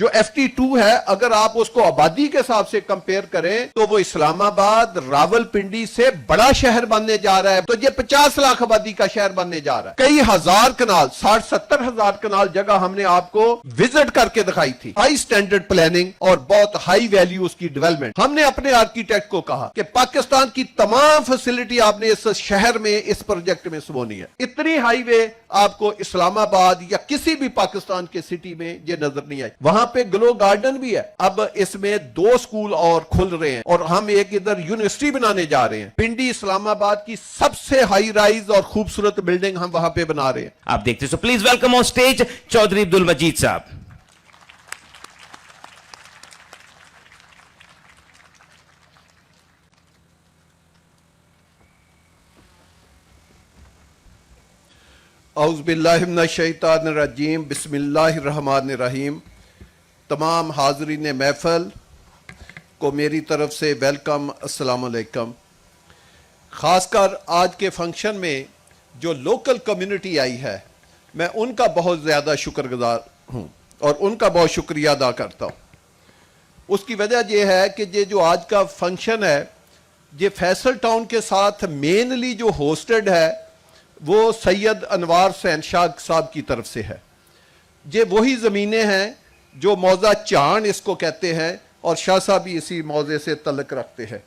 جو FT2 ہے اگر آپ اس کو آبادی کے حساب سے کمپیئر کریں تو وہ اسلام آباد راولپنڈی سے بڑا شہر بننے جا رہا ہے. تو یہ 50 لاکھ آبادی کا شہر بننے جا رہا ہے. کئی ہزار کنال 60-70 ہزار کنال جگہ ہم نے آپ کو وزٹ کر کے دکھائی تھی. ہائی سٹینڈرڈ پلاننگ اور بہت ہائی ویلیو اس کی ڈیولپمنٹ. ہم نے اپنے آرکیٹیکٹ کو کہا کہ پاکستان کی تمام فیسلٹی آپ نے اس شہر میں اس پروجیکٹ میں سمونی ہے. اتنی ہائی وے آپ کو اسلام آباد یا کسی بھی پاکستان کے سٹی میں یہ نظر نہیں آئی. وہاں پہ گلو گارڈن بھی ہے. اب اس میں 2 سکول اور کھل رہے ہیں اور ہم ایک ادھر یونیورسٹی بنانے جا رہے ہیں. پنڈی اسلام آباد کی سب سے ہائی رائز اور خوبصورت بلڈنگ ہم وہاں پہ بنا رہے ہیں. آپ دیکھتے so please welcome on stage Chaudhry Abdul Majeed صاحب. اعوذ باللہ من الشیطان الرجیم بسم اللہ الرحمن الرحیم. تمام حاضرین محفل کو میری طرف سے ویلکم. السلام علیکم. خاص کر آج کے فنکشن میں جو لوکل کمیونٹی آئی ہے میں ان کا بہت زیادہ شکر گزار ہوں اور ان کا بہت شکریہ ادا کرتا ہوں. اس کی وجہ یہ ہے کہ یہ جو آج کا فنکشن ہے یہ فیصل ٹاؤن کے ساتھ مینلی جو ہوسٹڈ ہے وہ سید انوار حسین شاہ صاحب کی طرف سے ہے. یہ وہی زمینیں ہیں جو موضع چاند اس کو کہتے ہیں اور شاہ صاحب بھی اسی موضع سے تعلق رکھتے ہیں.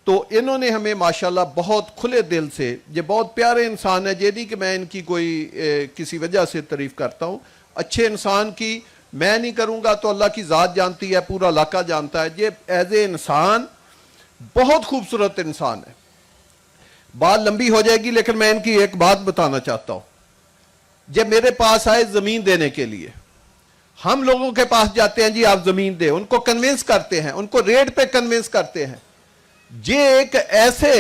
تو انہوں نے ہمیں ماشاءاللہ بہت کھلے دل سے, یہ بہت پیارے انسان ہے, یہ نہیں کہ میں ان کی کوئی کسی وجہ سے تعریف کرتا ہوں, اچھے انسان کی میں نہیں کروں گا تو اللہ کی ذات جانتی ہے, پورا علاقہ جانتا ہے. یہ ایز اے انسان بہت خوبصورت انسان ہے. بات لمبی ہو جائے گی لیکن میں ان کی ایک بات بتانا چاہتا ہوں. جب میرے پاس آئے زمین دینے کے لیے, ہم لوگوں کے پاس جاتے ہیں جی آپ زمین دیں, ان کو کنونس کرتے ہیں, ان کو ریٹ پہ کنونس کرتے ہیں. یہ ایک ایسے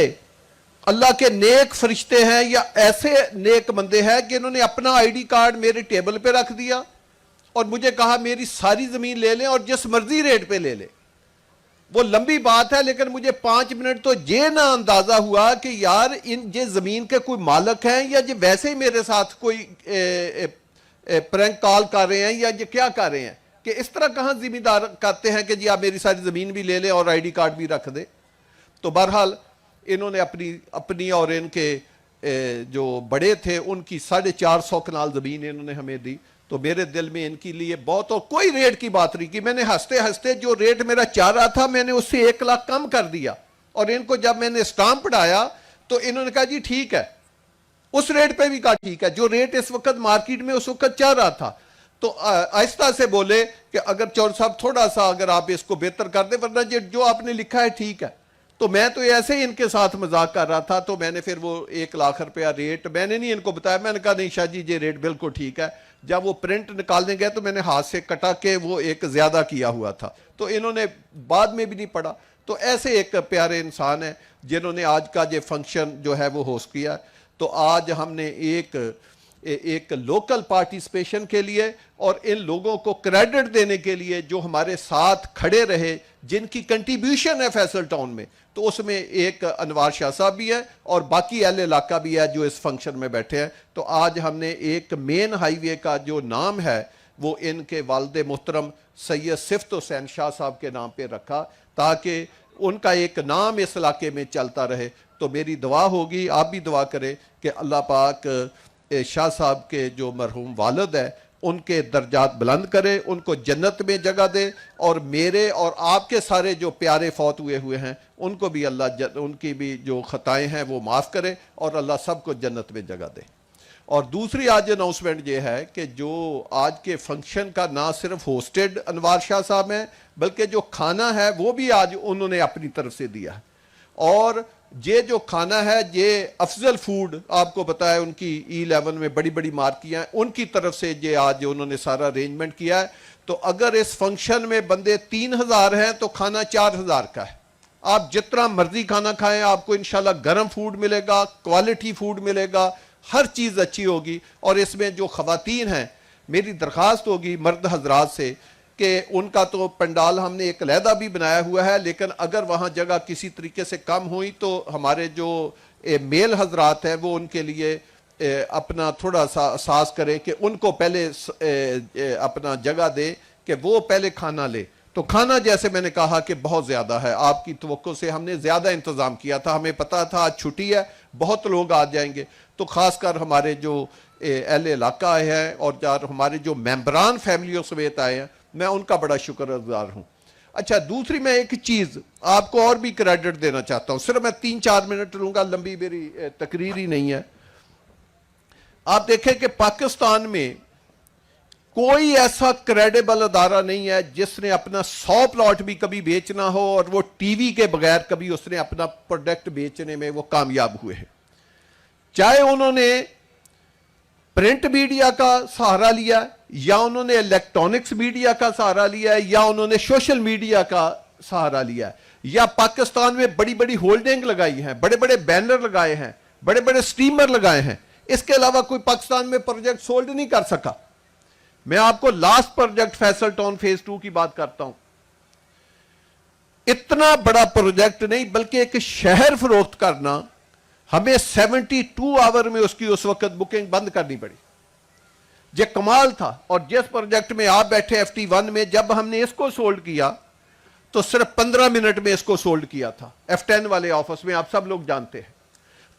اللہ کے نیک فرشتے ہیں یا ایسے نیک بندے ہیں کہ انہوں نے اپنا ID کارڈ میرے ٹیبل پہ رکھ دیا اور مجھے کہا میری ساری زمین لے لیں اور جس مرضی ریٹ پہ لے لیں. وہ لمبی بات ہے لیکن مجھے 5 منٹ تو یہ نہ اندازہ ہوا کہ یار یہ زمین کے کوئی مالک ہیں یا یہ ویسے ہی میرے ساتھ کوئی پرینک کال کر رہے ہیں یا یہ کیا کر رہے ہیں کہ اس طرح کہاں ذمہ دار کرتے ہیں کہ جی آپ میری ساری زمین بھی لے لیں اور ID کارڈ بھی رکھ دیں. تو بہرحال انہوں نے اپنی اور ان کے جو بڑے تھے ان کی 450 کنال زمین انہوں نے ہمیں دی. تو میرے دل میں ان کے لیے بہت, اور کوئی ریٹ کی بات نہیں کی. میں نے ہنستے ہنستے جو ریٹ میرا چاہ رہا تھا میں نے اس سے 1 لاکھ کم کر دیا اور ان کو جب میں نے اسٹامپ پڑھایا تو انہوں نے کہا جی ٹھیک ہے. اس ریٹ پہ بھی کہا ٹھیک ہے جو ریٹ اس وقت مارکیٹ میں اس وقت چاہ رہا تھا. تو آہستہ سے بولے کہ اگر چور صاحب تھوڑا سا اگر آپ اس کو بہتر کر دیں ورنہ جو آپ نے لکھا ہے ٹھیک ہے. تو میں تو ایسے ہی ان کے ساتھ مذاق کر رہا تھا. تو میں نے پھر وہ 1 لاکھ روپیہ ریٹ میں نے نہیں ان کو بتایا. میں نے کہا نہیں شاہ جی یہ ریٹ بالکل ٹھیک ہے. جب وہ پرنٹ نکالنے گئے تو میں نے ہاتھ سے کٹا کے وہ ایک زیادہ کیا ہوا تھا تو انہوں نے بعد میں بھی نہیں پڑھا. تو ایسے ایک پیارے انسان ہیں جنہوں نے آج کا یہ فنکشن جو ہے وہ ہوسٹ کیا. تو آج ہم نے ایک لوکل پارٹیسپیشن کے لیے اور ان لوگوں کو کریڈٹ دینے کے لیے جو ہمارے ساتھ کھڑے رہے جن کی کنٹریبیوشن ہے فیصل ٹاؤن میں, تو اس میں ایک انوار شاہ صاحب بھی ہے اور باقی اہل علاقہ بھی ہے جو اس فنکشن میں بیٹھے ہیں. تو آج ہم نے ایک مین ہائی وے کا جو نام ہے وہ ان کے والد محترم سید صفت حسین شاہ صاحب کے نام پہ رکھا تاکہ ان کا ایک نام اس علاقے میں چلتا رہے. تو میری دعا ہوگی, آپ بھی دعا کریں کہ اللہ پاک شاہ صاحب کے جو مرحوم والد ہیں ان کے درجات بلند کرے, ان کو جنت میں جگہ دے اور میرے اور آپ کے سارے جو پیارے فوت ہوئے ہیں ان کو بھی اللہ ان کی بھی جو خطائیں ہیں وہ معاف کرے اور اللہ سب کو جنت میں جگہ دے. اور دوسری آج اناؤنسمنٹ یہ ہے کہ جو آج کے فنکشن کا نہ صرف ہوسٹڈ انوار شاہ صاحب ہیں بلکہ جو کھانا ہے وہ بھی آج انہوں نے اپنی طرف سے دیا ہے. اور یہ جو کھانا ہے یہ افضل فوڈ آپ کو پتا ہے ان کی E11 میں بڑی بڑی مارکیاں ہیں ان کی طرف سے یہ آج انہوں نے سارا ارینجمنٹ کیا ہے. تو اگر اس فنکشن میں بندے 3000 ہیں تو کھانا 4000 کا ہے. آپ جتنا مرضی کھانا کھائیں آپ کو انشاءاللہ گرم فوڈ ملے گا, کوالٹی فوڈ ملے گا, ہر چیز اچھی ہوگی. اور اس میں جو خواتین ہیں میری درخواست ہوگی مرد حضرات سے کہ ان کا تو پنڈال ہم نے ایک علیحدہ بھی بنایا ہوا ہے لیکن اگر وہاں جگہ کسی طریقے سے کم ہوئی تو ہمارے جو میل حضرات ہیں وہ ان کے لیے اپنا تھوڑا سا احساس کرے کہ ان کو پہلے اپنا جگہ دے کہ وہ پہلے کھانا لے. تو کھانا جیسے میں نے کہا کہ بہت زیادہ ہے, آپ کی توقع سے ہم نے زیادہ انتظام کیا تھا. ہمیں پتا تھا آج چھٹی ہے, بہت لوگ آ جائیں گے, تو خاص کر ہمارے جو اہل علاقہ آئے ہیں اور ہمارے جو ممبران فیملیوں سمیت آئے ہیں, میں ان کا بڑا شکر گزار ہوں. اچھا, دوسری میں ایک چیز آپ کو اور بھی کریڈٹ دینا چاہتا ہوں, صرف میں 3-4 منٹ لوں گا, لمبی میری تقریر ہی نہیں ہے. آپ دیکھیں کہ پاکستان میں کوئی ایسا کریڈیبل ادارہ نہیں ہے جس نے اپنا 100 پلاٹ بھی کبھی بیچنا ہو اور وہ ٹی وی کے بغیر کبھی اس نے اپنا پروڈکٹ بیچنے میں وہ کامیاب ہوئے ہیں. چاہے انہوں نے پرنٹ میڈیا کا سہارا لیا, یا انہوں نے الیکٹرانکس میڈیا کا سہارا لیا ہے, یا انہوں نے سوشل میڈیا کا سہارا لیا ہے, یا پاکستان میں بڑی بڑی ہولڈنگ لگائی ہیں, بڑے بڑے بینر لگائے ہیں, بڑے بڑے سٹیمر لگائے ہیں. اس کے علاوہ کوئی پاکستان میں پروجیکٹ سولڈ نہیں کر سکا. میں آپ کو last project Faisal town phase 2 کی بات کرتا ہوں. اتنا بڑا پروجیکٹ نہیں بلکہ ایک شہر فروخت کرنا, ہمیں 72 آور میں اس کی اس وقت بکنگ بند کرنی پڑی. یہ کمال تھا. اور جس پروجیکٹ میں آپ بیٹھے FT1 میں, جب ہم نے اس کو سولڈ کیا تو صرف 15 منٹ میں اس کو سولڈ کیا تھا F10 والے آفس میں, آپ سب لوگ جانتے ہیں.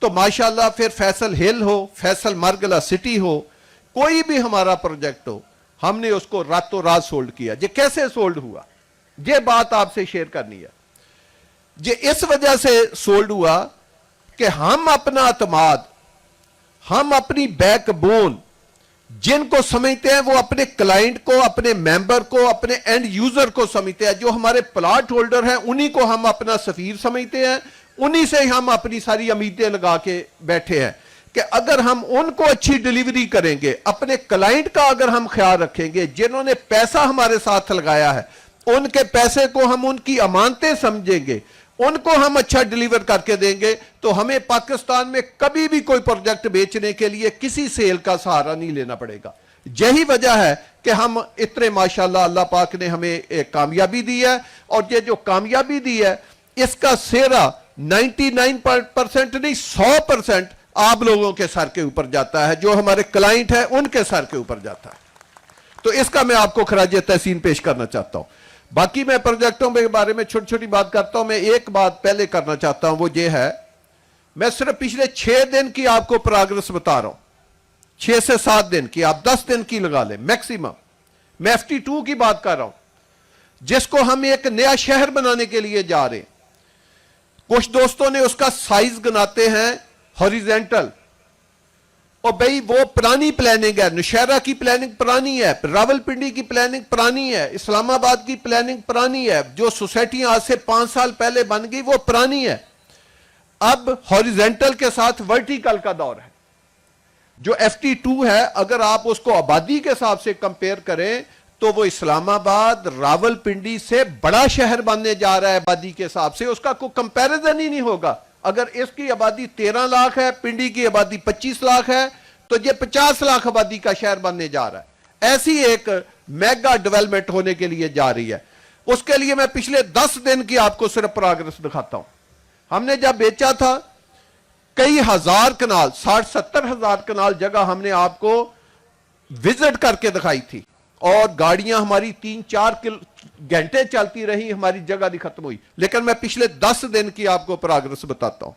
تو ماشاءاللہ پھر فیصل ہل ہو, فیصل مرگلہ سٹی ہو, کوئی بھی ہمارا پروجیکٹ ہو, ہم نے اس کو راتوں رات سولڈ کیا. یہ کیسے سولڈ ہوا, یہ بات آپ سے شیئر کرنی ہے. یہ اس وجہ سے سولڈ ہوا کہ ہم اپنا اعتماد, ہم اپنی بیک بون جن کو سمجھتے ہیں وہ اپنے کلائنٹ کو, اپنے ممبر کو, اپنے اینڈ یوزر کو سمجھتے ہیں. جو ہمارے پلاٹ ہولڈر ہیں انہی کو ہم اپنا سفیر سمجھتے ہیں, انہی سے ہم اپنی ساری امیدیں لگا کے بیٹھے ہیں کہ اگر ہم ان کو اچھی ڈیلیوری کریں گے, اپنے کلائنٹ کا اگر ہم خیال رکھیں گے, جنہوں نے پیسہ ہمارے ساتھ لگایا ہے ان کے پیسے کو ہم ان کی امانتیں سمجھیں گے, ان کو ہم اچھا ڈیلیور کر کے دیں گے, تو ہمیں پاکستان میں کبھی بھی کوئی پروجیکٹ بیچنے کے لیے کسی سیل کا سہارا نہیں لینا پڑے گا. یہی وجہ ہے کہ ہم اتنے ماشاءاللہ اللہ پاک نے ہمیں ایک کامیابی دی ہے, اور یہ جو کامیابی دی ہے اس کا سہرا 99% نہیں 100% آپ لوگوں کے سر کے اوپر جاتا ہے, جو ہمارے کلائنٹ ہیں ان کے سر کے اوپر جاتا ہے. تو اس کا میں آپ کو خراج تحسین پیش کرنا چاہتا ہوں. باقی میں پروجیکٹوں کے بارے میں چھوٹی چھوٹی بات کرتا ہوں. میں ایک بات پہلے کرنا چاہتا ہوں, وہ یہ ہے, میں صرف پچھلے 6 دن کی آپ کو پروگرس بتا رہا ہوں, 6 سے 7 دن کی, آپ 10 دن کی لگا لیں میکسیمم. میں FT2 کی بات کر رہا ہوں, جس کو ہم ایک نیا شہر بنانے کے لیے جا رہے ہیں. کچھ دوستوں نے اس کا سائز گناتے ہیں ہاریزنٹل, اور بھئی وہ پرانی پلاننگ ہے. نوشہرہ کی پلاننگ پرانی ہے, راولپنڈی کی پلاننگ پرانی ہے, اسلام آباد کی پلاننگ پرانی ہے, جو سوسائٹیاں آج سے 5 سال پہلے بن گئی وہ پرانی ہے. اب ہاریزنٹل کے ساتھ ورٹیکل کا دور ہے. جو FT2 ہے اگر آپ اس کو آبادی کے حساب سے کمپیئر کریں تو وہ اسلام آباد راولپنڈی سے بڑا شہر بننے جا رہا ہے آبادی کے حساب سے, اس کا کوئی کمپیریزن ہی نہیں ہوگا. اگر اس کی آبادی 13 لاکھ ہے, پنڈی کی آبادی 25 لاکھ ہے, تو یہ 50 لاکھ آبادی کا شہر بننے جا رہا ہے. ایسی ایک میگا ڈیولپمنٹ ہونے کے لیے جا رہی ہے. اس کے لیے میں پچھلے 10 دن کی آپ کو صرف پروگرس دکھاتا ہوں. ہم نے جب بیچا تھا کئی ہزار کنال, 60-70 ہزار کنال جگہ ہم نے آپ کو وزٹ کر کے دکھائی تھی, اور گاڑیاں ہماری 3-4 گھنٹے چلتی رہی, ہماری جگہ نہیں ختم ہوئی. لیکن میں پچھلے 10 دن کی آپ کو پروگرس بتاتا ہوں.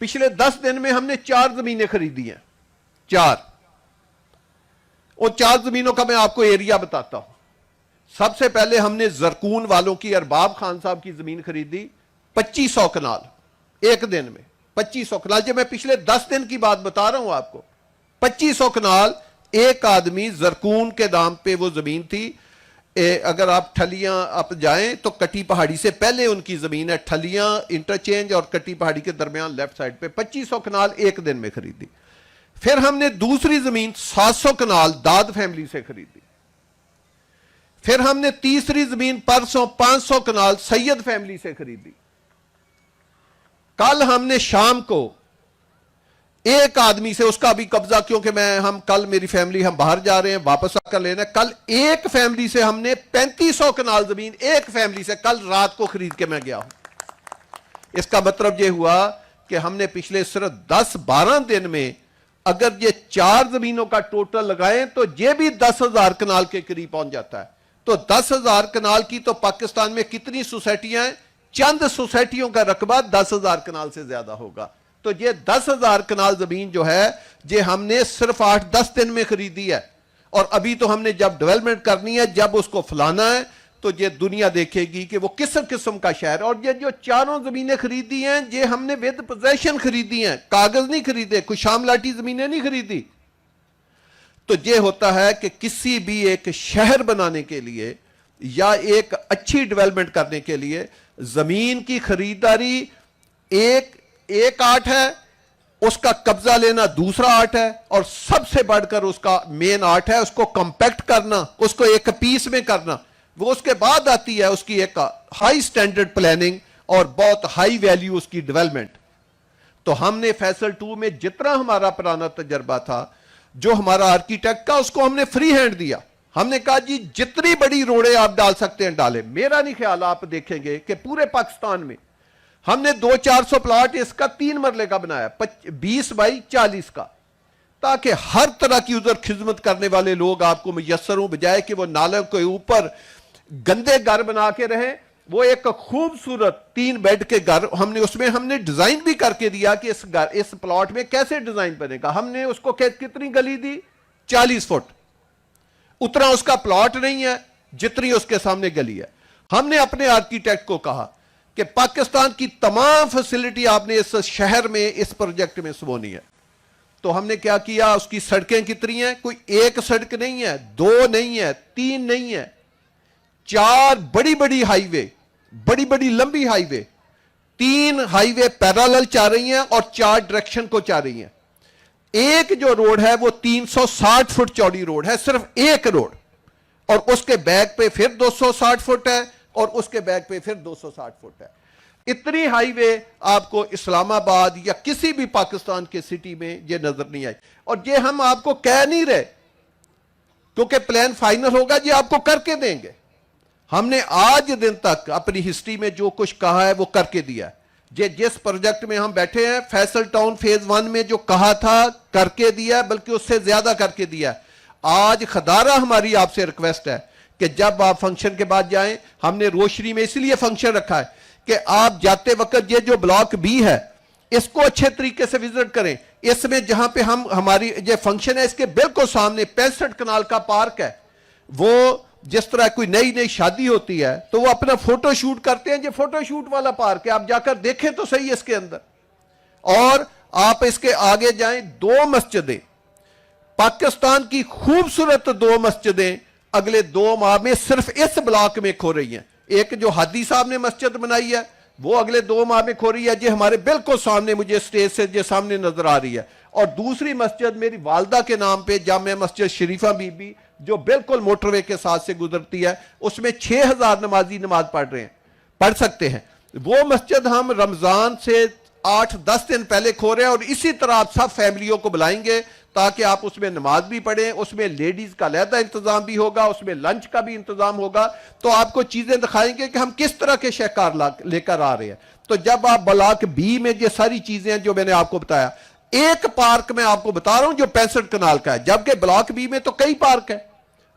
پچھلے 10 دن میں ہم نے 4 زمینیں خریدی ہیں, 4. اور 4 زمینوں کا میں آپ کو ایریا بتاتا ہوں. سب سے پہلے ہم نے زرکون والوں کی ارباب خان صاحب کی زمین خریدی, 2500 کنال ایک دن میں. 2500 کنال, جو میں پچھلے 10 دن کی بات بتا رہا ہوں آپ کو. 2500 کنال ایک آدمی زرکون کے نام پہ وہ زمین تھی. اگر آپ ٹھلیاں آپ جائیں تو کٹی پہاڑی سے پہلے ان کی زمین ہے, ٹھلیاں انٹرچینج اور کٹی پہاڑی کے درمیان لیفٹ سائڈ پہ. 2500 کنال ایک دن میں خریدی. پھر ہم نے دوسری زمین 700 کنال داد فیملی سے خریدی. پھر ہم نے تیسری زمین پرسوں 500 کنال سید فیملی سے خریدی. کل ہم نے شام کو ایک آدمی سے, اس کا بھی قبضہ کیونکہ ہم کل میری فیملی ہم باہر جا رہے ہیں, واپس آ کر لینا. کل ایک فیملی سے ہم نے 3500 کنال زمین ایک فیملی سے کل رات کو خرید کے میں گیا ہوں. اس کا مطلب یہ ہوا کہ ہم نے پچھلے صرف 10-12 دن میں اگر یہ 4 زمینوں کا ٹوٹل لگائیں تو یہ بھی 10,000 کنال کے قریب پہنچ جاتا ہے. تو 10,000 کنال کی تو پاکستان میں کتنی سوسائٹیاں ہیں؟ چند سوسائٹیوں کا رقبہ 10,000 کنال سے زیادہ ہوگا. تو یہ 10,000 کنال زمین جو ہے یہ ہم نے صرف 8-10 دن میں خریدی ہے. اور ابھی تو ہم نے جب ڈیولپمنٹ کرنی ہے، جب اس کو پھلانا ہے، تو یہ دنیا دیکھے گی کہ وہ کس قسم کا شہر ہے. اور یہ جو 4 زمینیں خریدی ہیں یہ ہم نے ود پوزیشن خریدی ہیں، کاغذ نہیں خریدے، کوئی شام لاٹھی زمینیں نہیں خریدی. تو یہ ہوتا ہے کہ کسی بھی ایک شہر بنانے کے لیے یا ایک اچھی ڈیولپمنٹ کرنے کے لیے زمین کی خریداری ایک آرٹ ہے، اس کا قبضہ لینا دوسرا آرٹ ہے، اور سب سے بڑھ کر اس کا مین آرٹ ہے اس کو کمپیکٹ کرنا، اس کو ایک پیس میں کرنا. وہ اس کے بعد آتی ہے اس کی ایک ہائی سٹینڈرڈ پلاننگ اور بہت ہائی ویلیو اس کی ڈیولپمنٹ. تو ہم نے فیصل 2 میں جتنا ہمارا پرانا تجربہ تھا، جو ہمارا آرکیٹیکٹ کا، اس کو ہم نے فری ہینڈ دیا. ہم نے کہا جی جتنی بڑی روڈیں آپ ڈال سکتے ہیں ڈالیں. میرا نہیں خیال، آپ دیکھیں گے کہ پورے پاکستان میں ہم نے 200-400 پلاٹ اس کا 3 مرلے کا بنایا، 20x40 کا، تاکہ ہر طرح کی ادھر خدمت کرنے والے لوگ آپ کو میسر ہوں، بجائے کہ وہ نالوں کے اوپر گندے گھر بنا کے رہیں. وہ ایک خوبصورت 3 بیڈ کے گھر ہم نے ڈیزائن بھی کر کے دیا کہ اس پلاٹ میں کیسے ڈیزائن بنے گا. ہم نے اس کو کتنی گلی دی؟ 40 فٹ. اتنا اس کا پلاٹ نہیں ہے جتنی اس کے سامنے گلی ہے. ہم نے اپنے آرکیٹیکٹ کو کہا کہ پاکستان کی تمام فیسلٹی آپ نے اس شہر میں اس پروجیکٹ میں سمونی ہے. تو ہم نے کیا کیا؟ اس کی سڑکیں کتنی ہیں؟ کوئی ایک سڑک نہیں ہے، 2 نہیں ہے، 3 نہیں ہے، 4 بڑی بڑی ہائی وے، بڑی بڑی لمبی ہائی وے، 3 ہائی وے پیرالل چاہ رہی ہیں اور 4 ڈائریکشن کو چاہ رہی ہیں. ایک جو روڈ ہے وہ 360 فٹ چوڑی روڈ ہے، صرف ایک روڈ، اور اس کے بیک پہ پھر 260 فٹ ہے، اور اس کے بیک پہ پھر 260 فٹ ہے. اتنی ہائی وے آپ کو اسلام آباد یا کسی بھی پاکستان کے سٹی میں یہ نظر نہیں آئی. اور یہ ہم آپ کو کہہ نہیں رہے کیونکہ پلان فائنل ہوگا، یہ آپ کو کر کے دیں گے. ہم نے آج دن تک اپنی ہسٹری میں جو کچھ کہا ہے وہ کر کے دیا ہے. جس پروجیکٹ میں ہم بیٹھے ہیں، فیصل ٹاؤن فیز 1 میں جو کہا تھا کر کے دیا ہے، بلکہ اس سے زیادہ کر کے دیا ہے. آج خدارہ ہماری آپ سے ریکویسٹ ہے کہ جب آپ فنکشن کے بعد جائیں، ہم نے روشنی میں اس لیے فنکشن رکھا ہے کہ آپ جاتے وقت یہ جو بلاک بی ہے اس کو اچھے طریقے سے وزٹ کریں. اس میں جہاں پہ ہماری یہ فنکشن ہے، اس کے بالکل سامنے 65 کنال کا پارک ہے. وہ جس طرح کوئی نئی شادی ہوتی ہے تو وہ اپنا فوٹو شوٹ کرتے ہیں، یہ فوٹو شوٹ والا پارک ہے. آپ جا کر دیکھیں تو صحیح اس کے اندر. اور آپ اس کے آگے جائیں، 2 مسجدیں، پاکستان کی خوبصورت 2 مسجدیں اگلے 2 ماہ میں صرف اس بلاک میں کھو رہی ہیں. ایک جو ہادی صاحب نے مسجد بنائی ہے وہ اگلے 2 ماہ میں کھو رہی ہے، یہ ہمارے بالکل سامنے، مجھے سٹیج سے یہ سامنے نظر آ رہی ہے. اور دوسری مسجد میری والدہ کے نام پہ جامع مسجد شریفہ بی بی، جو بالکل موٹر وے کے ساتھ سے گزرتی ہے، اس میں 6,000 نمازی نماز پڑھ سکتے ہیں. وہ مسجد ہم رمضان سے 8-10 دن پہلے کھو رہے ہیں، اور اسی طرح آپ سب فیملیوں کو بلائیں گے تاکہ آپ اس میں نماز بھی پڑھیں. اس میں لیڈیز کا علیحدہ انتظام بھی ہوگا، اس میں لنچ کا بھی انتظام ہوگا. تو آپ کو چیزیں دکھائیں گے کہ ہم کس طرح کے شہکار لے کر آ رہے ہیں. تو جب آپ بلاک بی میں یہ ساری چیزیں جو میں نے آپ کو بتایا، ایک پارک میں آپ کو بتا رہا ہوں جو 65 کنال کا ہے، جبکہ بلاک بی میں تو کئی پارک ہیں.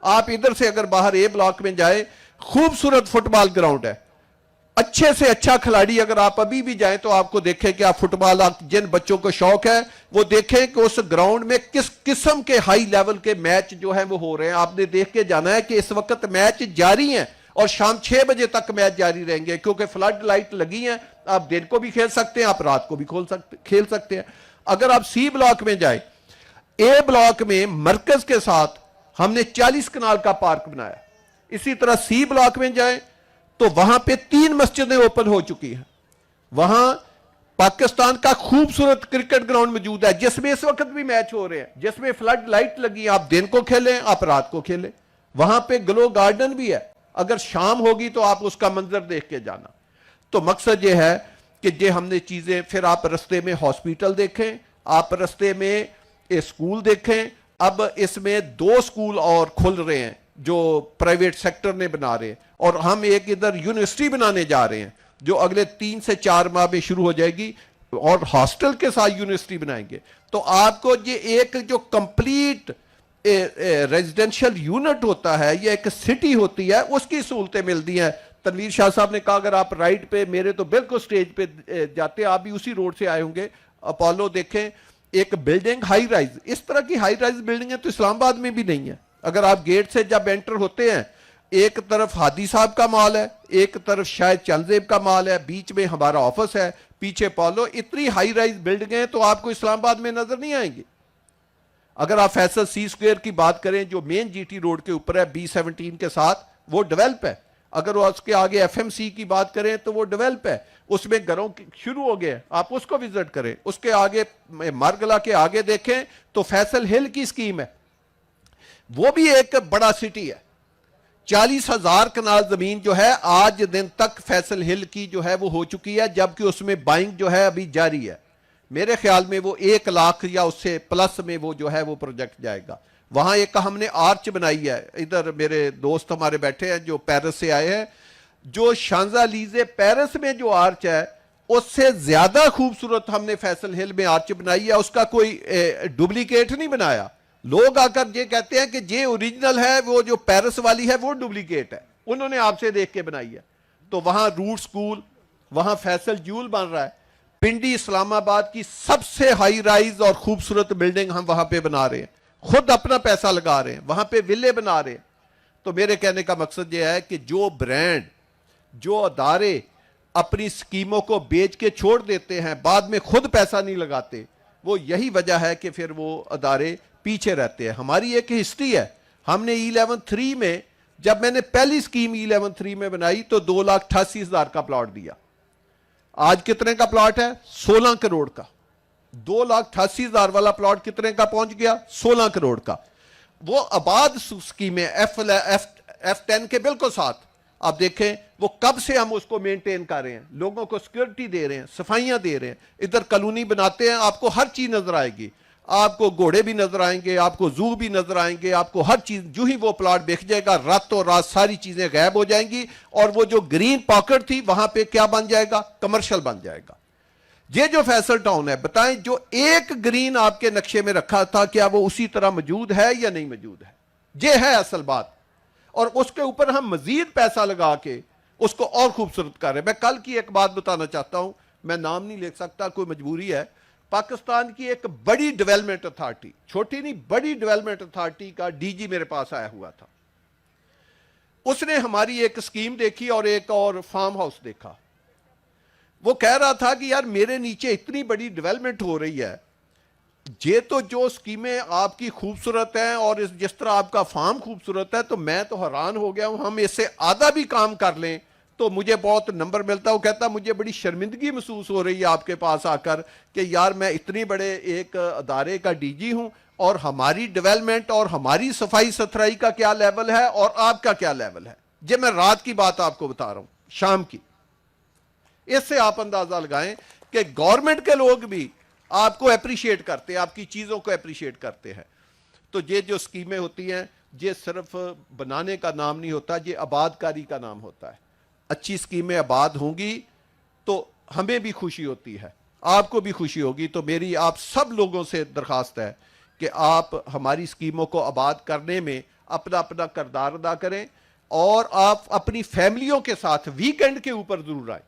آپ ادھر سے اگر باہر اے بلاک میں جائیں، خوبصورت فٹ بال گراؤنڈ ہے، اچھے سے اچھا کھلاڑی. اگر آپ ابھی بھی جائیں تو آپ کو دیکھیں کہ آپ فٹ بال، جن بچوں کو شوق ہے وہ دیکھیں کہ اس گراؤنڈ میں کس قسم کے ہائی لیول کے میچ جو ہیں وہ ہو رہے ہیں. آپ نے دیکھ کے جانا ہے کہ اس وقت میچ جاری ہیں اور شام 6 بجے تک میچ جاری رہیں گے، کیونکہ فلڈ لائٹ لگی ہیں. آپ دن کو بھی کھیل سکتے ہیں، آپ رات کو بھی کھیل سکتے ہیں. اگر آپ سی بلاک میں جائیں، اے بلاک میں مرکز کے ساتھ ہم نے 40 کنال کا پارک بنایا. اسی طرح سی بلاک میں جائیں تو وہاں پہ 3 مسجدیں اوپن ہو چکی ہیں. وہاں پاکستان کا خوبصورت کرکٹ گراؤنڈ موجود ہے جس میں اس وقت بھی میچ ہو رہے ہیں، جس میں فلڈ لائٹ لگی. آپ دن کو کھیلیں، آپ رات کو کھیلیں. وہاں پہ گلو گارڈن بھی ہے، اگر شام ہوگی تو آپ اس کا منظر دیکھ کے جانا. تو مقصد یہ ہے کہ یہ ہم نے چیزیں، پھر آپ رستے میں ہاسپیٹل دیکھیں، آپ رستے میں اسکول دیکھیں. اب اس میں 2 اسکول اور کھل رہے ہیں جو پرائیویٹ سیکٹر نے بنا رہے ہیں، اور ہم ایک ادھر یونیورسٹی بنانے جا رہے ہیں جو اگلے 3 سے 4 ماہ میں شروع ہو جائے گی. اور ہاسٹل کے ساتھ یونیورسٹی بنائیں گے تو آپ کو یہ ایک جو کمپلیٹ ریزیڈینشل یونٹ ہوتا ہے یا ایک سٹی ہوتی ہے اس کی سہولتیں ملتی ہیں. تنویر شاہ صاحب نے کہا اگر آپ رائٹ پہ میرے تو بالکل سٹیج پہ جاتے ہیں, آپ بھی اسی روڈ سے آئے ہوں گے, اپولو دیکھیں ایک بلڈنگ ہائی رائز, اس طرح کی ہائی رائز بلڈنگیں تو اسلام آباد میں بھی نہیں ہیں. اگر آپ گیٹ سے جب انٹر ہوتے ہیں ایک طرف ہادی صاحب کا مال ہے, ایک طرف شاید چنزیب کا مال ہے, بیچ میں ہمارا آفس ہے, پیچھے پولو, اتنی ہائی رائز بلڈنگیں تو آپ کو اسلام آباد میں نظر نہیں آئیں گی. اگر آپ فیصل سی سکوئر کی بات کریں جو مین جی ٹی روڈ کے اوپر ہے B17 کے ساتھ, وہ ڈیولپ ہے. اگر وہ اس کے آگے ایف ایم سی کی بات کریں تو وہ ڈیولپ ہے, اس میں گھروں شروع ہو گئے, آپ اس کو وزٹ کریں. اس کے آگے مارگلا کے آگے دیکھیں تو فیصل ہل کی سکیم ہے, وہ بھی ایک بڑا سٹی ہے. 40,000 کنال زمین جو ہے آج دن تک فیصل ہل کی جو ہے وہ ہو چکی ہے, جبکہ اس میں بائنگ جو ہے ابھی جاری ہے. میرے خیال میں وہ 1 لاکھ یا اس سے پلس میں وہ جو ہے وہ پروجیکٹ جائے گا. وہاں ایک ہم نے آرچ بنائی ہے, ادھر میرے دوست ہمارے بیٹھے ہیں جو پیرس سے آئے ہیں, جو شانزا لیزے پیرس میں جو آرچ ہے اس سے زیادہ خوبصورت ہم نے فیصل ہل میں آرچ بنائی ہے. اس کا کوئی ڈپلیکیٹ نہیں بنایا. لوگ آ کر یہ کہتے ہیں کہ یہ اوریجنل ہے, وہ جو پیرس والی ہے وہ ڈپلیکیٹ ہے, انہوں نے آپ سے دیکھ کے بنائی ہے. تو وہاں روٹ سکول, وہاں فیصل جیول بن رہا ہے. پنڈی اسلام آباد کی سب سے ہائی رائز اور خوبصورت بلڈنگ ہم وہاں پہ بنا رہے ہیں, خود اپنا پیسہ لگا رہے ہیں, وہاں پہ ویلے بنا رہے ہیں. تو میرے کہنے کا مقصد یہ ہے کہ جو برانڈ, جو ادارے اپنی سکیموں کو بیچ کے چھوڑ دیتے ہیں, بعد میں خود پیسہ نہیں لگاتے, وہ یہی وجہ ہے کہ پھر وہ ادارے پیچھے رہتے ہیں. ہماری ایک ہسٹری ہے, ہم نے E11-3 میں جب میں نے پہلی سکیم E11-3 میں بنائی تو 2,88,000 کا پلاٹ دیا. آج کتنے کا پلاٹ ہے؟ 16 کروڑ کا. 2,88,000 والا پلاٹ کتنے کا پہنچ گیا؟ 16 کروڑ کا. وہ آباد سکیمیں F10 کے بالکل ساتھ آپ دیکھیں وہ کب سے ہم اس کو مینٹین کر رہے ہیں, لوگوں کو سیکورٹی دے رہے ہیں, صفائیاں دے رہے ہیں. ادھر کالونی بناتے ہیں, آپ کو ہر چیز نظر آئے گی, آپ کو گھوڑے بھی نظر آئیں گے, آپ کو زو بھی نظر آئیں گے, آپ کو ہر چیز. جو ہی وہ پلاٹ بک جائے گا راتوں رات ساری چیزیں غائب ہو جائیں گی, اور وہ جو گرین پاکٹ تھی وہاں پہ کیا بن جائے گا؟ کمرشل بن جائے گا. یہ جو فیصل ٹاؤن ہے, بتائیں جو ایک گرین آپ کے نقشے میں رکھا تھا کیا وہ اسی طرح موجود ہے یا نہیں موجود ہے؟ یہ ہے اصل بات. اور اس کے اوپر ہم مزید پیسہ لگا کے اس کو اور خوبصورت کر رہے ہیں. میں کل کی ایک بات بتانا چاہتا ہوں, میں نام نہیں لے سکتا, کوئی مجبوری ہے. پاکستان کی ایک بڑی ڈیولپمنٹ اتھارٹی, چھوٹی نہیں بڑی ڈیولپمنٹ اتھارٹی کا ڈی جی میرے پاس آیا ہوا تھا. اس نے ہماری ایک سکیم دیکھی اور ایک اور فارم ہاؤس دیکھا. وہ کہہ رہا تھا کہ یار میرے نیچے اتنی بڑی ڈیولپمنٹ ہو رہی ہے, یہ تو جو سکیمیں آپ کی خوبصورت ہیں اور جس طرح آپ کا فارم خوبصورت ہے, تو میں تو حیران ہو گیا ہوں, ہم اس سے آدھا بھی کام کر لیں تو مجھے بہت نمبر ملتا. وہ کہتا مجھے بڑی شرمندگی محسوس ہو رہی ہے آپ کے پاس آ کر کہ یار میں اتنی بڑے ایک ادارے کا ڈی جی ہوں اور ہماری ڈیولپمنٹ اور ہماری صفائی ستھرائی کا کیا لیول ہے اور آپ کا کیا لیول ہے. یہ میں رات کی بات آپ کو بتا رہا ہوں, شام کی. اس سے آپ اندازہ لگائیں کہ گورنمنٹ کے لوگ بھی آپ کو اپریشیٹ کرتے ہیں, آپ کی چیزوں کو اپریشیٹ کرتے ہیں. تو یہ جو سکیمیں ہوتی ہیں یہ صرف بنانے کا نام نہیں ہوتا, یہ آباد کاری کا نام ہوتا ہے. اچھی سکیمیں آباد ہوں گی تو ہمیں بھی خوشی ہوتی ہے, آپ کو بھی خوشی ہوگی. تو میری آپ سب لوگوں سے درخواست ہے کہ آپ ہماری سکیموں کو آباد کرنے میں اپنا اپنا کردار ادا کریں, اور آپ اپنی فیملیوں کے ساتھ ویکینڈ کے اوپر ضرور آئیں.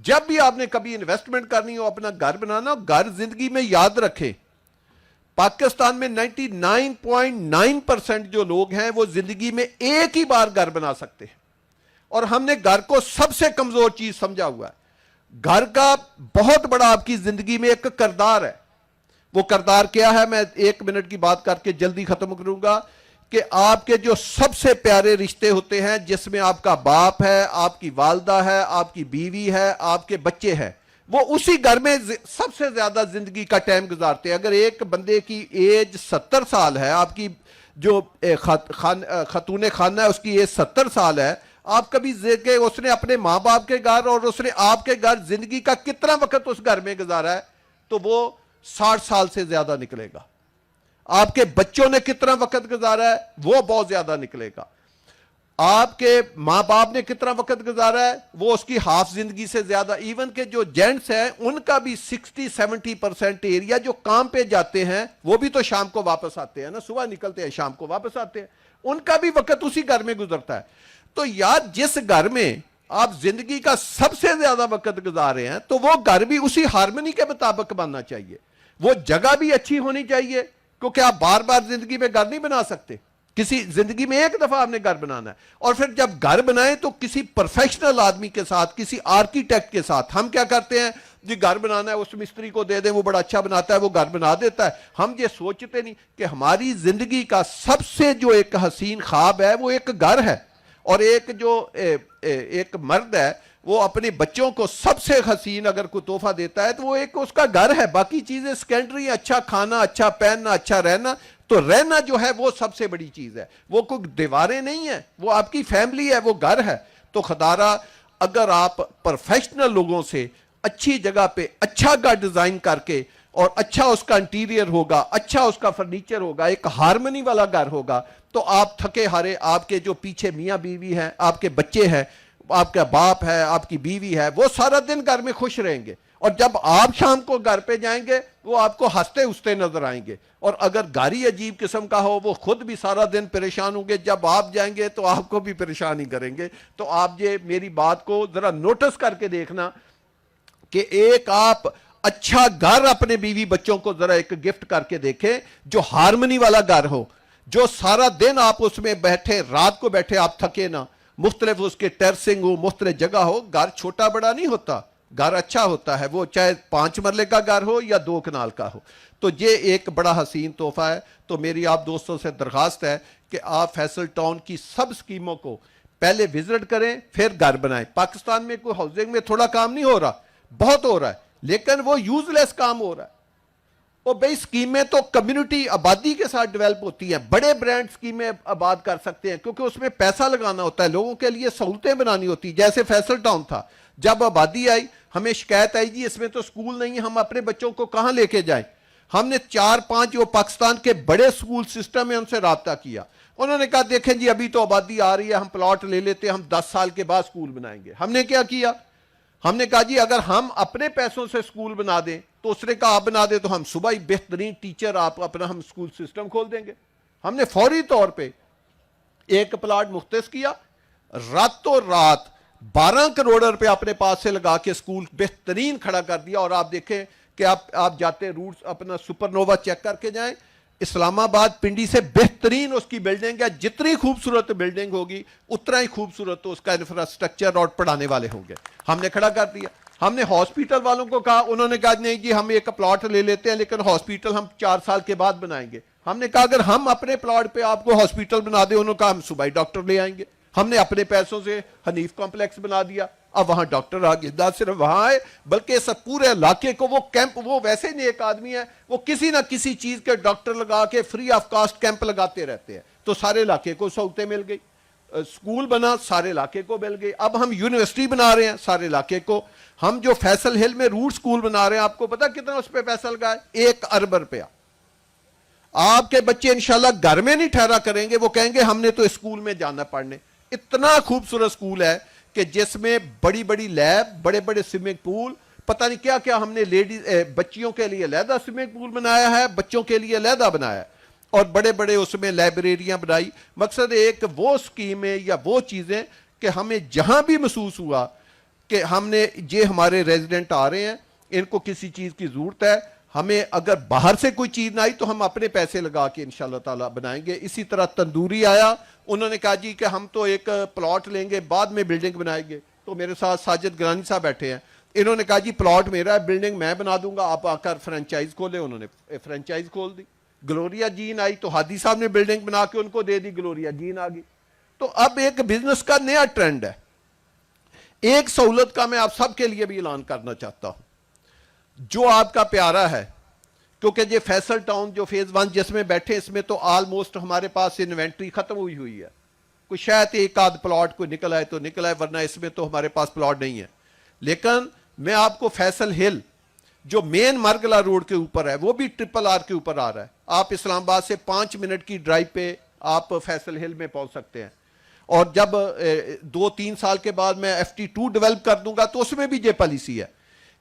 جب بھی آپ نے کبھی انویسٹمنٹ کرنی ہو, اپنا گھر بنانا, گھر زندگی میں یاد رکھیں پاکستان میں 99.9% جو لوگ ہیں وہ زندگی میں ایک ہی بار گھر بنا سکتے ہیں, اور ہم نے گھر کو سب سے کمزور چیز سمجھا ہوا ہے. گھر کا بہت بڑا آپ کی زندگی میں ایک کردار ہے. وہ کردار کیا ہے میں 1 منٹ کی بات کر کے جلدی ختم کروں گا, کہ آپ کے جو سب سے پیارے رشتے ہوتے ہیں جس میں آپ کا باپ ہے, آپ کی والدہ ہے, آپ کی بیوی ہے, آپ کے بچے ہیں, وہ اسی گھر میں سب سے زیادہ زندگی کا ٹائم گزارتے ہیں. اگر ایک بندے کی ایج 70 سال ہے, آپ کی جو خاتون خانہ ہے اس کی ایج 70 سال ہے, آپ کبھی دیکھیں اس نے اپنے ماں باپ کے گھر اور اس نے آپ کے گھر زندگی کا کتنا وقت اس گھر میں گزارا ہے, تو وہ 60 سال سے زیادہ نکلے گا. آپ کے بچوں نے کتنا وقت گزارا ہے وہ بہت زیادہ نکلے گا. آپ کے ماں باپ نے کتنا وقت گزارا ہے، وہ اس کی ہاف زندگی سے زیادہ. ایون کہ جو جینٹس ہیں ان کا بھی 60-70% ایریا جو کام پہ جاتے ہیں وہ بھی تو شام کو واپس آتے ہیں نا، صبح نکلتے ہیں شام کو واپس آتے ہیں، ان کا بھی وقت اسی گھر میں گزرتا ہے. تو یار جس گھر میں آپ زندگی کا سب سے زیادہ وقت گزار رہے ہیں تو وہ گھر بھی اسی ہارمنی کے مطابق بننا چاہیے. وہ جگہ بھی اچھی ہونی چاہیے، کیونکہ آپ بار بار زندگی میں گھر نہیں بنا سکتے. کسی زندگی میں ایک دفعہ آپ نے گھر بنانا ہے، اور پھر جب گھر بنائیں تو کسی پروفیشنل آدمی کے ساتھ، کسی آرکیٹیکٹ کے ساتھ. ہم کیا کرتے ہیں جی گھر بنانا ہے اس مستری کو دے دیں، وہ بڑا اچھا بناتا ہے، وہ گھر بنا دیتا ہے. ہم یہ سوچتے نہیں کہ ہماری زندگی کا سب سے جو ایک حسین خواب ہے وہ ایک گھر ہے. اور ایک جو ایک مرد ہے وہ اپنے بچوں کو سب سے حسین اگر کوئی تحفہ دیتا ہے تو وہ ایک اس کا گھر ہے. باقی چیزیں سیکنڈری، اچھا کھانا، اچھا پہننا، اچھا رہنا. تو رہنا جو ہے وہ سب سے بڑی چیز ہے، وہ کوئی دیواریں نہیں ہیں، وہ آپ کی فیملی ہے، وہ گھر ہے. تو خدارہ اگر آپ پروفیشنل لوگوں سے اچھی جگہ پہ اچھا گھر ڈیزائن کر کے، اور اچھا اس کا انٹیریئر ہوگا، اچھا اس کا فرنیچر ہوگا، ایک ہارمنی والا گھر ہوگا، تو آپ تھکے ہارے، آپ کے جو پیچھے میاں بیوی ہیں، آپ کے بچے ہیں، آپ کا باپ ہے، آپ کی بیوی ہے، وہ سارا دن گھر میں خوش رہیں گے. اور جب آپ شام کو گھر پہ جائیں گے وہ آپ کو ہنستے ہنستے نظر آئیں گے. اور اگر گاڑی عجیب قسم کا ہو وہ خود بھی سارا دن پریشان ہوں گے، جب آپ جائیں گے تو آپ کو بھی پریشان ہی کریں گے. تو آپ یہ میری بات کو ذرا نوٹس کر کے دیکھنا کہ ایک آپ اچھا گھر اپنے بیوی بچوں کو ذرا ایک گفٹ کر کے دیکھیں، جو ہارمنی والا گھر ہو، جو سارا دن آپ اس میں بیٹھے، رات کو بیٹھے آپ تھکے نہ، مختلف اس کے ٹیرسنگ ہو، مختلف جگہ ہو. گھر چھوٹا بڑا نہیں ہوتا، گھر اچھا ہوتا ہے، وہ چاہے 5 مرلے کا گھر ہو یا 2 کنال کا ہو. تو یہ ایک بڑا حسین تحفہ ہے. تو میری آپ دوستوں سے درخواست ہے کہ آپ فیصل ٹاؤن کی سب سکیموں کو پہلے وزٹ کریں، پھر گھر بنائیں. پاکستان میں کوئی ہاؤسنگ میں تھوڑا کام نہیں ہو رہا، بہت ہو رہا ہے، لیکن وہ یوز لیس کام ہو رہا ہے. اور بھئی سکیمیں تو کمیونٹی آبادی کے ساتھ ڈیولپ ہوتی ہیں. بڑے برانڈ سکیمیں آباد کر سکتے ہیں کیونکہ اس میں پیسہ لگانا ہوتا ہے، لوگوں کے لیے سہولتیں بنانی ہوتی ہیں. جیسے فیصل ٹاؤن تھا، جب آبادی آئی ہمیں شکایت آئی جی اس میں تو سکول نہیں ہے، ہم اپنے بچوں کو کہاں لے کے جائیں. ہم نے 4-5 جو پاکستان کے بڑے سکول سسٹم ہیں ان سے رابطہ کیا. انہوں نے کہا دیکھیں جی ابھی تو آبادی آ رہی ہے، ہم پلاٹ لے لیتے ہیں، ہم 10 سال کے بعد سکول بنائیں گے. ہم نے کیا کیا، ہم نے کہا جی اگر ہم اپنے پیسوں سے سکول بنا دیں تو اس نے کہا آپ بنا دیں تو ہم صبح ہی بہترین ٹیچر آپ اپنا ہم سکول سسٹم کھول دیں گے. ہم نے فوری طور پہ ایک پلاٹ مختص کیا، راتوں رات 12 کروڑ روپے اپنے پاس سے لگا کے سکول بہترین کھڑا کر دیا. اور آپ دیکھیں کہ آپ جاتے روٹس اپنا سپر نووا چیک کر کے جائیں، اسلام آباد پنڈی سے بہترین اس کی بلڈنگ ہے. جتنی خوبصورت بلڈنگ ہوگی اتنا ہی خوبصورت اس کا انفراسٹرکچر اور پڑھانے والے ہوں گے. ہم نے کھڑا کر دیا. ہم نے ہاسپیٹل والوں کو کہا، انہوں نے کہا نہیں جی ہم ایک پلاٹ لے لیتے ہیں لیکن ہاسپیٹل ہم 4 سال کے بعد بنائیں گے. ہم نے کہا اگر ہم اپنے پلاٹ پہ آپ کو ہاسپیٹل بنا دیں، انہوں نے کہا ہم صبح ہی ڈاکٹر لے آئیں گے. ہم نے اپنے پیسوں سے حنیف کمپلیکس بنا دیا. اب وہاں ڈاکٹر آگے نہ صرف وہاں آئے بلکہ اس پورے علاقے کو وہ کیمپ، وہ ویسے نیک آدمی ہیں، وہ کسی نہ کسی چیز کے ڈاکٹر لگا کے فری آف کاسٹ کیمپ لگاتے رہتے ہیں. تو سارے علاقے کو سہولتیں مل گئی. سکول بنا سارے علاقے کو مل گئی. اب ہم یونیورسٹی بنا رہے ہیں سارے علاقے کو. ہم جو فیصل ہل میں روٹ سکول بنا رہے ہیں، آپ کو پتا کتنا اس پہ پیسہ لگا ہے؟ 1 ارب روپیہ. آپ کے بچے انشاءاللہ گھر میں نہیں ٹھہرا کریں گے، وہ کہیں گے ہم نے تو اسکول میں جانا پڑھنے. اتنا خوبصورت سکول ہے کہ جس میں بڑی بڑی لیب، بڑے بڑے سوئمنگ پول، پتہ نہیں کیا کیا. ہم نے لیڈیز بچیوں کے لیے علیحدہ سوئمنگ پول بنایا ہے، بچوں کے لیے علیحدہ بنایا ہے، اور بڑے بڑے اس میں لائبریریاں بنائی. مقصد ایک وہ سکیمیں یا وہ چیزیں کہ ہمیں جہاں بھی محسوس ہوا کہ ہم نے یہ ہمارے ریزیڈنٹ آ رہے ہیں، ان کو کسی چیز کی ضرورت ہے، ہمیں اگر باہر سے کوئی چیز نہ آئی تو ہم اپنے پیسے لگا کے انشاءاللہ تعالیٰ بنائیں گے. اسی طرح تندوری آیا، انہوں نے کہا جی کہ ہم تو ایک پلاٹ لیں گے بعد میں بلڈنگ بنائیں گے. تو میرے ساتھ ساجد گرانی صاحب بیٹھے ہیں، انہوں نے کہا جی پلاٹ میرا ہے، بلڈنگ میں بنا دوں گا، آپ آ کر فرنچائز کھولیں. انہوں نے فرنچائز کھول دی. گلوریا جین آئی تو ہادی صاحب نے بلڈنگ بنا کے ان کو دے دی، گلوریا جین آ گئی. تو اب ایک بزنس کا نیا ٹرینڈ ہے. ایک سہولت کا میں آپ سب کے لیے بھی اعلان کرنا چاہتا ہوں، جو آپ کا پیارا ہے، کیونکہ یہ فیصل ٹاؤن جو فیز 1 جس میں بیٹھے، اس میں تو آلموسٹ ہمارے پاس انوینٹری ختم ہوئی ہے. کوئی شاید ایک آدھ پلاٹ کوئی نکل آئے تو نکل آئے، ورنہ اس میں تو ہمارے پاس پلاٹ نہیں ہے. لیکن میں آپ کو فیصل ہل جو مین مرگلہ روڈ کے اوپر ہے، وہ بھی RRR کے اوپر آ رہا ہے. آپ اسلام آباد سے 5 منٹ کی ڈرائیو پہ آپ فیصل ہل میں پہنچ سکتے ہیں. اور جب 2-3 سال کے بعد میں FT2 ڈیولپ کر دوں گا تو اس میں بھی یہ پالیسی ہے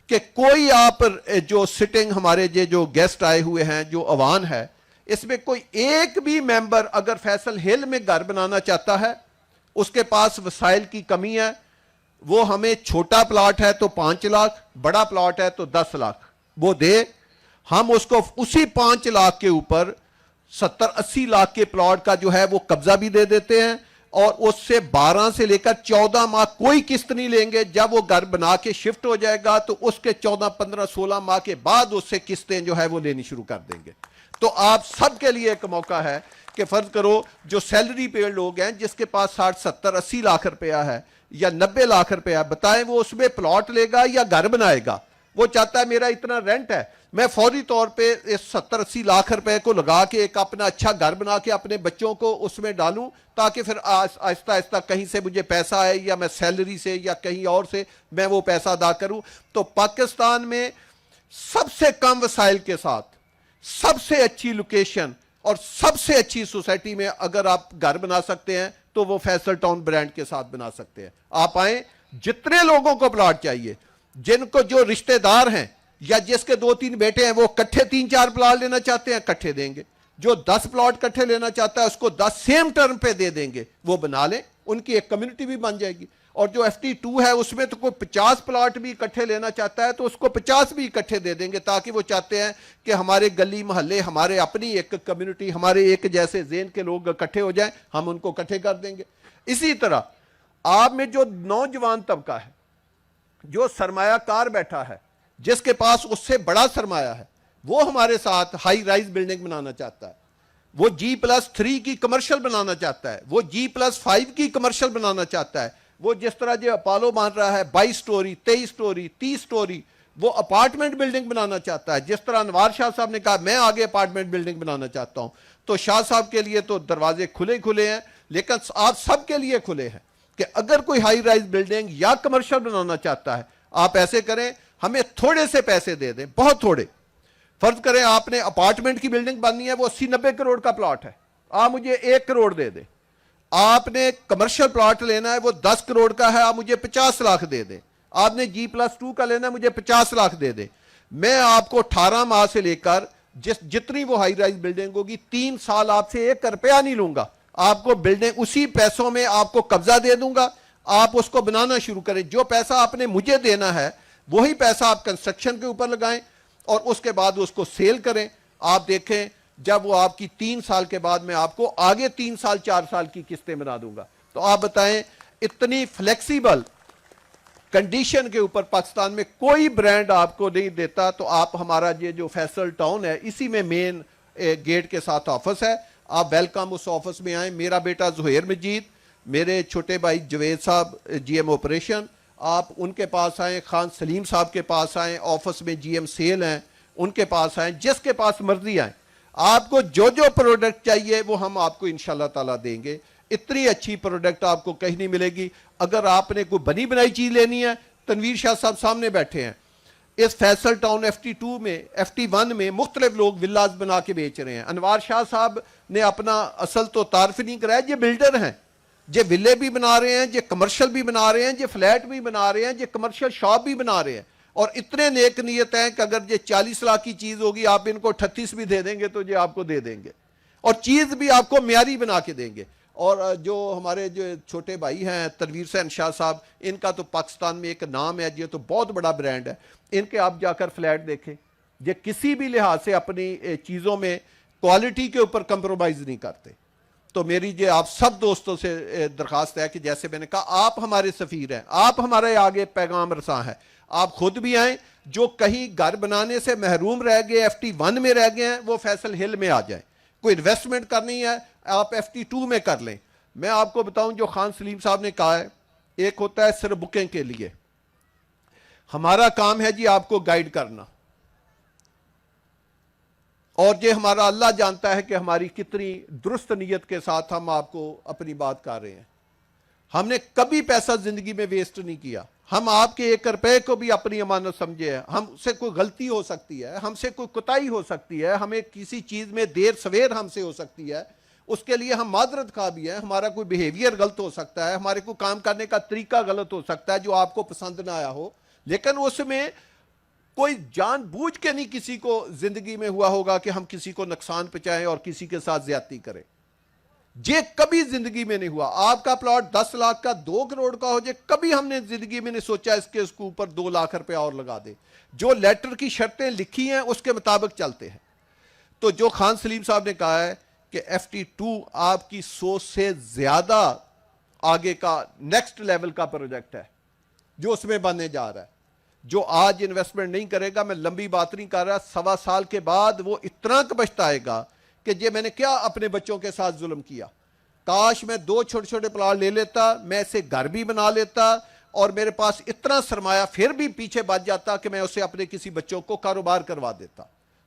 کہ کوئی آپ جو سٹنگ ہمارے جو گیسٹ آئے ہوئے ہیں جو عوام ہے اس میں کوئی ایک بھی ممبر اگر فیصل ہل میں گھر بنانا چاہتا ہے اس کے پاس وسائل کی کمی ہے وہ ہمیں چھوٹا پلاٹ ہے تو 5 لاکھ بڑا پلاٹ ہے تو 10 لاکھ وہ دے ہم اس کو اسی 5 لاکھ کے اوپر 70-80 لاکھ کے پلاٹ کا جو ہے وہ قبضہ بھی دے دیتے ہیں اور اس سے 12 سے لے کر 14 ماہ کوئی قسط نہیں لیں گے جب وہ گھر بنا کے شفٹ ہو جائے گا تو اس کے 14 15 16 ماہ کے بعد اس سے قسطیں جو ہے وہ لینی شروع کر دیں گے تو آپ سب کے لیے ایک موقع ہے کہ فرض کرو جو سیلری پیڈ لوگ ہیں جس کے پاس 60-70-80 لاکھ روپیہ ہے یا 90 لاکھ روپیہ بتائیں وہ اس میں پلاٹ لے گا یا گھر بنائے گا وہ چاہتا ہے میرا اتنا رینٹ ہے میں فوری طور پہ اس 70-80 لاکھ روپے کو لگا کے ایک اپنا اچھا گھر بنا کے اپنے بچوں کو اس میں ڈالوں تاکہ پھر آہستہ آہستہ کہیں سے مجھے پیسہ آئے یا میں سیلری سے یا کہیں اور سے میں وہ پیسہ ادا کروں تو پاکستان میں سب سے کم وسائل کے ساتھ سب سے اچھی لوکیشن اور سب سے اچھی سوسائٹی میں اگر آپ گھر بنا سکتے ہیں تو وہ فیصل ٹاؤن برانڈ کے ساتھ بنا سکتے ہیں آپ آئیں جتنے لوگوں کو پلاٹ چاہیے جن کو جو رشتہ دار ہیں یا جس کے 2-3 بیٹے ہیں وہ کٹھے 3-4 پلاٹ لینا چاہتے ہیں کٹھے دیں گے جو 10 پلاٹ کٹھے لینا چاہتا ہے اس کو 10 سیم ٹرم پہ دے دیں گے وہ بنا لیں ان کی ایک کمیونٹی بھی بن جائے گی اور جو FT2 ہے اس میں تو کوئی 50 پلاٹ بھی اکٹھے لینا چاہتا ہے تو اس کو 50 بھی اکٹھے دے دیں گے تاکہ وہ چاہتے ہیں کہ ہمارے گلی محلے ہمارے اپنی ایک کمیونٹی ہمارے ایک جیسے ذہن کے لوگ اکٹھے ہو جائیں ہم ان کو اکٹھے کر دیں گے اسی طرح آپ میں جو نوجوان طبقہ ہے جو سرمایہ کار بیٹھا ہے جس کے پاس اس سے بڑا سرمایہ ہے وہ ہمارے ساتھ ہائی رائز بلڈنگ بنانا چاہتا ہے وہ G+3 کی کمرشل بنانا چاہتا ہے وہ G+5 کی کمرشل بنانا چاہتا ہے وہ جس طرح جو اپالو مان رہا ہے 22 سٹوری 23 سٹوری 30 سٹوری وہ اپارٹمنٹ بلڈنگ بنانا چاہتا ہے جس طرح انوار شاہ صاحب نے کہا میں آگے اپارٹمنٹ بلڈنگ بنانا چاہتا ہوں تو شاہ صاحب کے لیے تو دروازے کھلے ہیں لیکن آپ سب کے لیے کھلے ہیں کہ اگر کوئی ہائی رائز بلڈنگ یا کمرشل بنانا چاہتا ہے آپ ایسے کریں ہمیں تھوڑے سے پیسے دے دیں بہت تھوڑے فرض کریں آپ نے اپارٹمنٹ کی بلڈنگ بننی ہے وہ 80-90 کروڑ کا پلاٹ ہے آپ مجھے 1 کروڑ دے دیں آپ نے کمرشل پلاٹ لینا ہے وہ 10 کروڑ کا ہے آپ مجھے 50 لاکھ دے دیں آپ نے G+2 کا لینا ہے مجھے 50 لاکھ دے دیں میں آپ کو 18 ماہ سے لے کر جتنی وہ ہائی رائز بلڈنگ ہوگی 3 سال آپ سے 1 روپیہ نہیں لوں گا آپ کو بلڈنگ اسی پیسوں میں آپ کو قبضہ دے دوں گا آپ اس کو بنانا شروع کریں جو پیسہ آپ نے مجھے دینا ہے وہی پیسہ آپ کنسٹرکشن کے اوپر لگائیں اور اس کے بعد اس کو سیل کریں آپ دیکھیں جب وہ آپ کی 3 سال کے بعد میں آپ کو آگے 3 سال 4 سال کی قسطیں بنا دوں گا تو آپ بتائیں اتنی فلیکسیبل کنڈیشن کے اوپر پاکستان میں کوئی برانڈ آپ کو نہیں دیتا تو آپ ہمارا یہ جو فیصل ٹاؤن ہے اسی میں مین گیٹ کے ساتھ آفس ہے آپ ویلکم اس آفس میں آئیں میرا بیٹا زہیر مجید میرے چھوٹے بھائی جوید صاحب GM آپریشن آپ ان کے پاس آئیں خان سلیم صاحب کے پاس آئیں آفس میں GM سیل ہیں ان کے پاس آئیں جس کے پاس مرضی آئیں آپ کو جو پروڈکٹ چاہیے وہ ہم آپ کو انشاءاللہ تعالیٰ دیں گے اتنی اچھی پروڈکٹ آپ کو کہیں نہیں ملے گی اگر آپ نے کوئی بنی بنائی چیز لینی ہے تنویر شاہ صاحب سامنے بیٹھے ہیں اس فیصل ٹاؤن FT2 میں FT1 میں مختلف لوگ ولاز بنا کے بیچ رہے ہیں انوار شاہ صاحب نے اپنا اصل تو تعارف نہیں کرایا یہ بلڈر ہیں یہ ویلے بھی بنا رہے ہیں یہ کمرشل بھی بنا رہے ہیں یہ فلیٹ بھی بنا رہے ہیں یہ کمرشل شاپ بھی بنا رہے ہیں اور اتنے نیک نیت ہیں کہ اگر یہ 40 لاکھ کی چیز ہوگی آپ ان کو 38 بھی دے دیں گے تو یہ آپ کو دے دیں گے اور چیز بھی آپ کو معیاری بنا کے دیں گے اور جو ہمارے جو چھوٹے بھائی ہیں تنویر حسین شاہ صاحب ان کا تو پاکستان میں ایک نام ہے یہ تو بہت بڑا برانڈ ہے ان کے آپ جا کر فلیٹ دیکھیں یہ کسی بھی لحاظ سے اپنی چیزوں میں کوالٹی کے اوپر کمپرومائز نہیں کرتے تو میری یہ آپ سب دوستوں سے درخواست ہے کہ جیسے میں نے کہا آپ ہمارے سفیر ہیں آپ ہمارے آگے پیغام رساں ہیں آپ خود بھی آئیں جو کہیں گھر بنانے سے محروم رہ گئے FT1 میں رہ گئے ہیں وہ فیصل ہل میں آ جائیں کوئی انویسٹمنٹ کرنی ہے آپ FT2 میں کر لیں میں آپ کو بتاؤں جو خان سلیم صاحب نے کہا ہے ایک ہوتا ہے صرف بکنگ کے لیے ہمارا کام ہے جی آپ کو گائیڈ کرنا اور یہ ہمارا اللہ جانتا ہے کہ ہماری کتنی درست نیت کے ساتھ ہم آپ کو اپنی بات کر رہے ہیں ہم نے کبھی پیسہ زندگی میں ویسٹ نہیں کیا ہم آپ کے 1 روپے کو بھی اپنی امانت سمجھے ہیں ہم سے کوئی غلطی ہو سکتی ہے ہم سے کوئی کوتاہی ہو سکتی ہے ہمیں کسی چیز میں دیر سویر ہم سے ہو سکتی ہے اس کے لیے ہم معذرت خواہ بھی ہیں. ہمارا کوئی بیہیویئر غلط ہو سکتا ہے, ہمارے کو کام کرنے کا طریقہ غلط ہو سکتا ہے جو آپ کو پسند نہ آیا ہو, لیکن اس میں کوئی جان بوجھ کے نہیں کسی کو زندگی میں ہوا ہوگا کہ ہم کسی کو نقصان پہنچائیں اور کسی کے ساتھ زیادتی کریں. یہ کبھی زندگی میں نہیں ہوا. آپ کا پلاٹ 10 لاکھ کا 2 کروڑ کا ہو جائے, کبھی ہم نے زندگی میں نہیں سوچا اس کے اوپر 2 لاکھ روپے اور لگا دے. جو لیٹر کی شرطیں لکھی ہیں اس کے مطابق چلتے ہیں. تو جو خان سلیم صاحب نے کہا ہے کہ FT2 آپ کی سوچ سے زیادہ آگے کا نیکسٹ لیول کا پروجیکٹ ہے جو اس میں بننے جا رہا ہے. جو آج انویسٹمنٹ نہیں کرے گا, میں لمبی بات نہیں کر رہا, 1.25 سال کے بعد وہ اتنا پچھتائے گا کہ یہ میں نے کیا اپنے بچوں کے ساتھ ظلم کیا. کاش میں 2 چھوٹے چھوٹے پلاٹ لے لیتا, میں اسے گھر بھی بنا لیتا, اور میرے پاس اتنا سرمایہ پھر بھی پیچھے بچ جاتا کہ میں اسے اپنے کسی بچوں کو کاروبار کروا دیتا.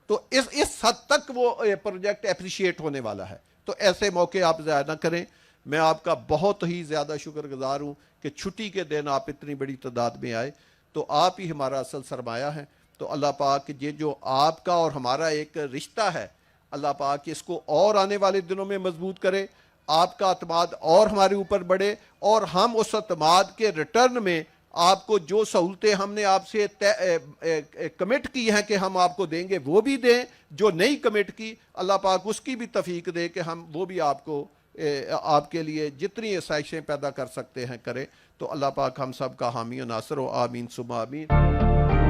تو اس حد تک وہ پروجیکٹ اپریشیٹ ہونے والا ہے. تو ایسے موقع آپ ضائع نہ کریں. میں آپ کا بہت ہی زیادہ شکر گزار ہوں کہ چھٹی کے دن آپ اتنی بڑی تعداد میں آئے. تو آپ ہی ہمارا اصل سرمایہ ہے. تو اللہ پاک یہ جو آپ کا اور ہمارا ایک رشتہ ہے, اللہ پاک اس کو اور آنے والے دنوں میں مضبوط کرے, آپ کا اعتماد اور ہمارے اوپر بڑھے, اور ہم اس اعتماد کے ریٹرن میں آپ کو جو سہولتیں ہم نے آپ سے کمٹ کی ہیں کہ ہم آپ کو دیں گے وہ بھی دیں. جو نہیں کمٹ کی, اللہ پاک اس کی بھی توفیق دے کہ ہم وہ بھی آپ کو آپ کے لیے جتنی آسائشیں پیدا کر سکتے ہیں کریں. تو اللہ پاک ہم سب کا حامی و ناصر ہو. آمین ثم آمین.